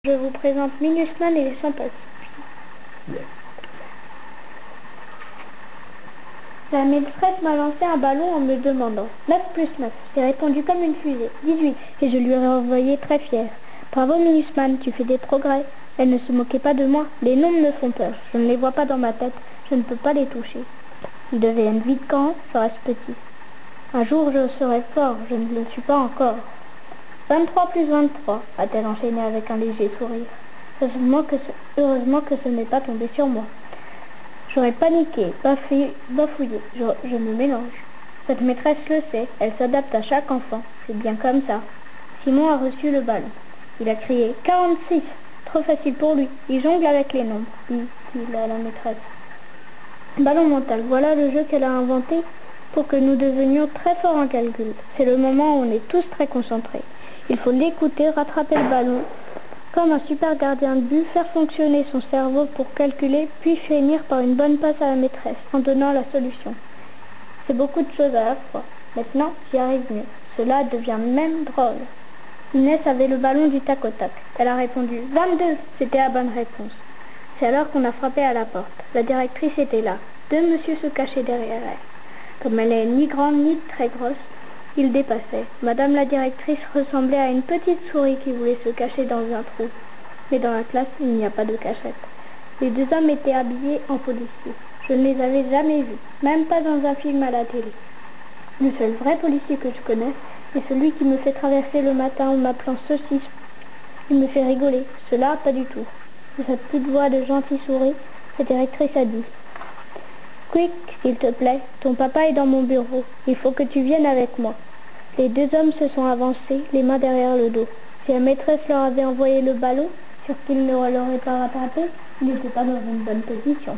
Je vous présente Minusman et les Sympathies. La maîtresse m'a lancé un ballon en me demandant 9 plus 9. J'ai répondu comme une fusée, 18, et je lui ai envoyé très fière. Bravo Minusman, tu fais des progrès. Elle ne se moquait pas de moi. Les nombres me font peur. Je ne les vois pas dans ma tête. Je ne peux pas les toucher. Ils deviennent vite grands, serait-ce petit. Un jour je serai fort, je ne le suis pas encore. 23 plus 23, a-t-elle enchaîné avec un léger sourire. Heureusement que ce n'est pas tombé sur moi. J'aurais paniqué, bafouillé, je me mélange. Cette maîtresse le sait, elle s'adapte à chaque enfant, c'est bien comme ça. Simon a reçu le ballon. Il a crié 46, trop facile pour lui, il jongle avec les nombres, dit-il à la maîtresse. Ballon mental, voilà le jeu qu'elle a inventé pour que nous devenions très forts en calcul. C'est le moment où on est tous très concentrés. Il faut l'écouter, rattraper le ballon, comme un super gardien de but, faire fonctionner son cerveau pour calculer, puis finir par une bonne passe à la maîtresse, en donnant la solution. C'est beaucoup de choses à la fois. Maintenant, j'y arrive mieux. Cela devient même drôle. Inès avait le ballon du tac au tac. Elle a répondu 22, c'était la bonne réponse. C'est alors qu'on a frappé à la porte. La directrice était là. Deux messieurs se cachaient derrière elle. Comme elle n'est ni grande ni très grosse, il dépassait. Madame la directrice ressemblait à une petite souris qui voulait se cacher dans un trou. Mais dans la classe, il n'y a pas de cachette. Les deux hommes étaient habillés en policiers. Je ne les avais jamais vus, même pas dans un film à la télé. Le seul vrai policier que je connais est celui qui me fait traverser le matin en m'appelant saucisse. Il me fait rigoler. Cela, pas du tout. De sa petite voix de gentille souris, la directrice a dit « Quick, s'il te plaît, ton papa est dans mon bureau. Il faut que tu viennes avec moi. » Les deux hommes se sont avancés, les mains derrière le dos. Si la maîtresse leur avait envoyé le ballon, sur qu'ils ne l'auraient pas rattrapé, ils n'étaient pas dans une bonne position.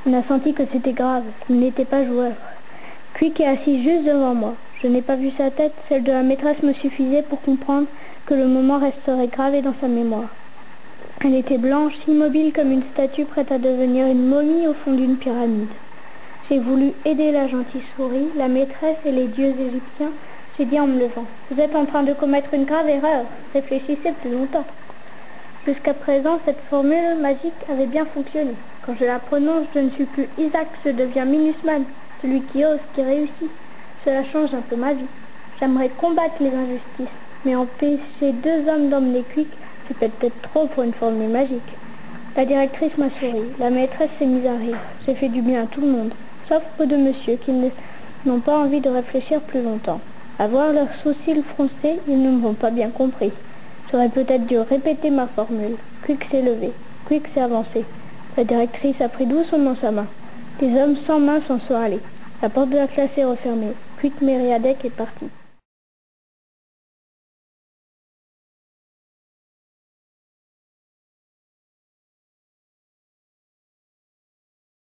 On a senti que c'était grave, qu'il n'était pas joueur. Quick est assis juste devant moi. Je n'ai pas vu sa tête, celle de la maîtresse me suffisait pour comprendre que le moment resterait gravé dans sa mémoire. Elle était blanche, immobile comme une statue prête à devenir une momie au fond d'une pyramide. J'ai voulu aider la gentille souris, la maîtresse et les dieux égyptiens. J'ai dit en me levant, vous êtes en train de commettre une grave erreur, réfléchissez plus longtemps. Jusqu'à présent, cette formule magique avait bien fonctionné. Quand je la prononce, je ne suis plus Isaac, je deviens Minusman, celui qui ose, qui réussit. Cela change un peu ma vie. J'aimerais combattre les injustices, mais empêcher deux hommes d'emmener Quick, c'est peut-être trop pour une formule magique. La directrice m'a souri, la maîtresse s'est mise à rire. J'ai fait du bien à tout le monde, sauf aux deux messieurs qui n'ont pas envie de réfléchir plus longtemps. À voir leurs sourcils froncés, ils ne m'ont pas bien compris. J'aurais peut-être dû répéter ma formule. Quick s'est levé, Quick s'est avancé. La directrice a pris doucement sa main. Les hommes sans main s'en sont allés. La porte de la classe est refermée. Quick Mériadec est parti.